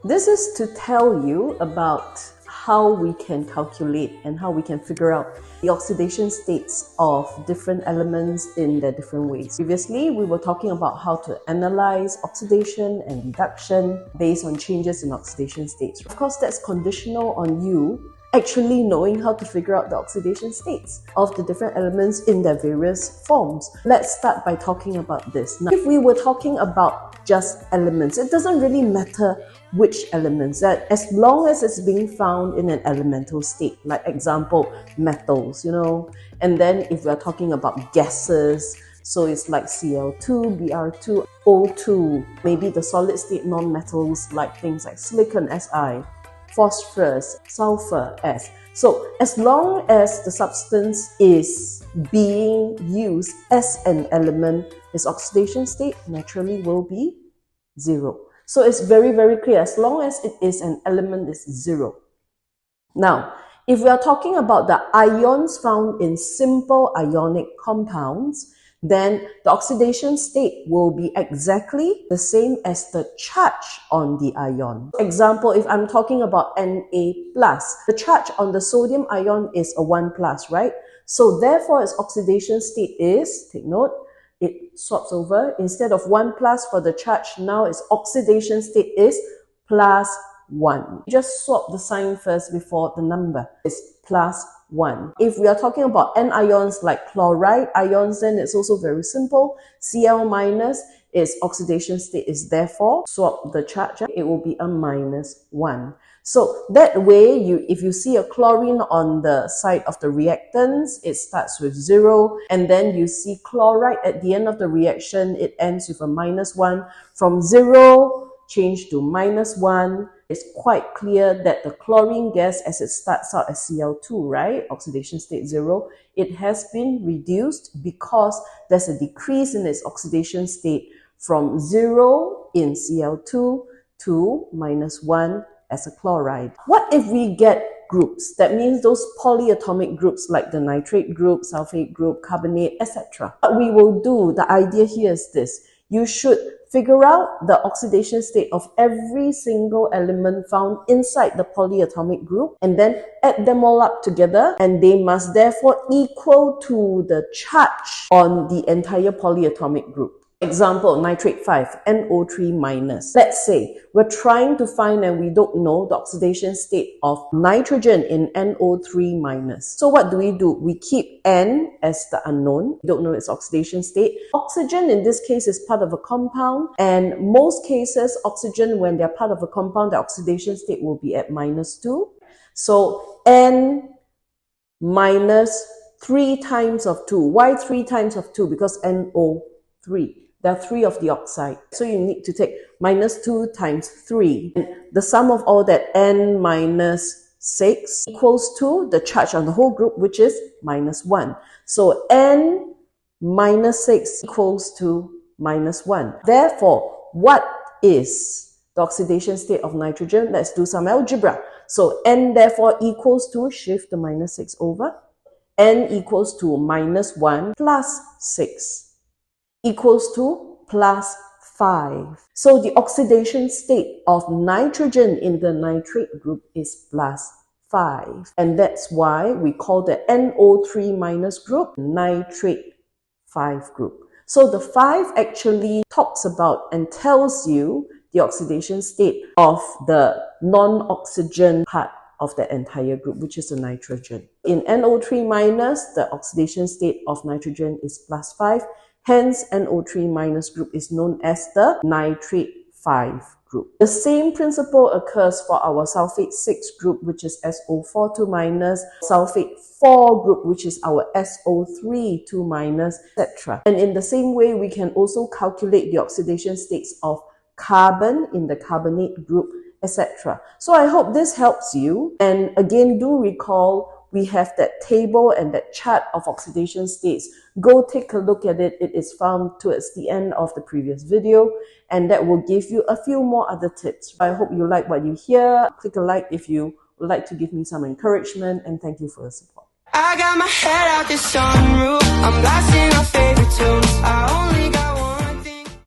This is to tell you about how we can calculate and how we can figure out the oxidation states of different elements in their different ways. Previously, we were talking about how to analyze oxidation and reduction based on changes in oxidation states. Of course, that's conditional on you actually knowing how to figure out the oxidation states of the different elements in their various forms. Let's start by talking about this. Now, if we were talking about just elements, it doesn't really matter which elements, that as long as it's being found in an elemental state, like example, metals, and then if we're talking about gases, so it's like Cl2, Br2, O2, maybe the solid state non-metals like things like silicon, Si, phosphorus, sulfur, S. So as long as the substance is being used as an element, its oxidation state naturally will be 0. So it's very, very clear. As long as it is an element, it's 0. Now, if we are talking about the ions found in simple ionic compounds, then the oxidation state will be exactly the same as the charge on the ion. For example, if I'm talking about Na+, the charge on the sodium ion is a 1+, right? So therefore, its oxidation state is, take note, it swaps over. Instead of 1+ for the charge, now its oxidation state is +1. Just swap the sign first before the number. It's +1. If we are talking about anions like chloride ions, then it's also very simple. Cl-, its oxidation state is therefore, swap the charge, it will be a -1. So that way, if you see a chlorine on the side of the reactants, it starts with 0, and then you see chloride at the end of the reaction, it ends with a -1. From 0, change to -1. It's quite clear that the chlorine gas, as it starts out as Cl2, right, oxidation state 0, it has been reduced because there's a decrease in its oxidation state from 0 in Cl2 to -1 as a chloride. What if we get groups? That means those polyatomic groups like the nitrate group, sulfate group, carbonate, etc. What we will do, the idea here is this. You should figure out the oxidation state of every single element found inside the polyatomic group and then add them all up together, and they must therefore equal to the charge on the entire polyatomic group. Example, nitrate 5, NO3-. Let's say we're trying to find and we don't know the oxidation state of nitrogen in NO3-. So what do? We keep N as the unknown. We don't know its oxidation state. Oxygen in this case is part of a compound, and most cases, oxygen, when they're part of a compound, the oxidation state will be at -2. So N minus 3 times of 2. Why 3 times of 2? Because NO3. There are 3 of the oxide. So you need to take -2 times 3. And the sum of all that, N minus 6, equals to the charge on the whole group, which is -1. So N minus 6 equals to -1. Therefore, what is the oxidation state of nitrogen? Let's do some algebra. So N therefore equals to, shift the -6 over, N equals to -1 plus 6. Equals to +5. So the oxidation state of nitrogen in the nitrate group is +5. And that's why we call the NO3- group nitrate 5 group. So the 5 actually talks about and tells you the oxidation state of the non-oxygen part of the entire group, which is the nitrogen. In NO3-, the oxidation state of nitrogen is +5. Hence, NO3- group is known as the nitrate 5 group. The same principle occurs for our sulfate 6 group, which is SO4 2-, sulfate 4 group, which is our SO3 2-, etc. And in the same way, we can also calculate the oxidation states of carbon in the carbonate group, etc. So I hope this helps you. And again, do recall we have that table and that chart of oxidation states. Go take a look at it. It is found towards the end of the previous video, and that will give you a few more other tips. I hope you like what you hear. Click a like if you would like to give me some encouragement, and thank you for your support. I got my head out the sunroof. I'm blasting my favorite tunes.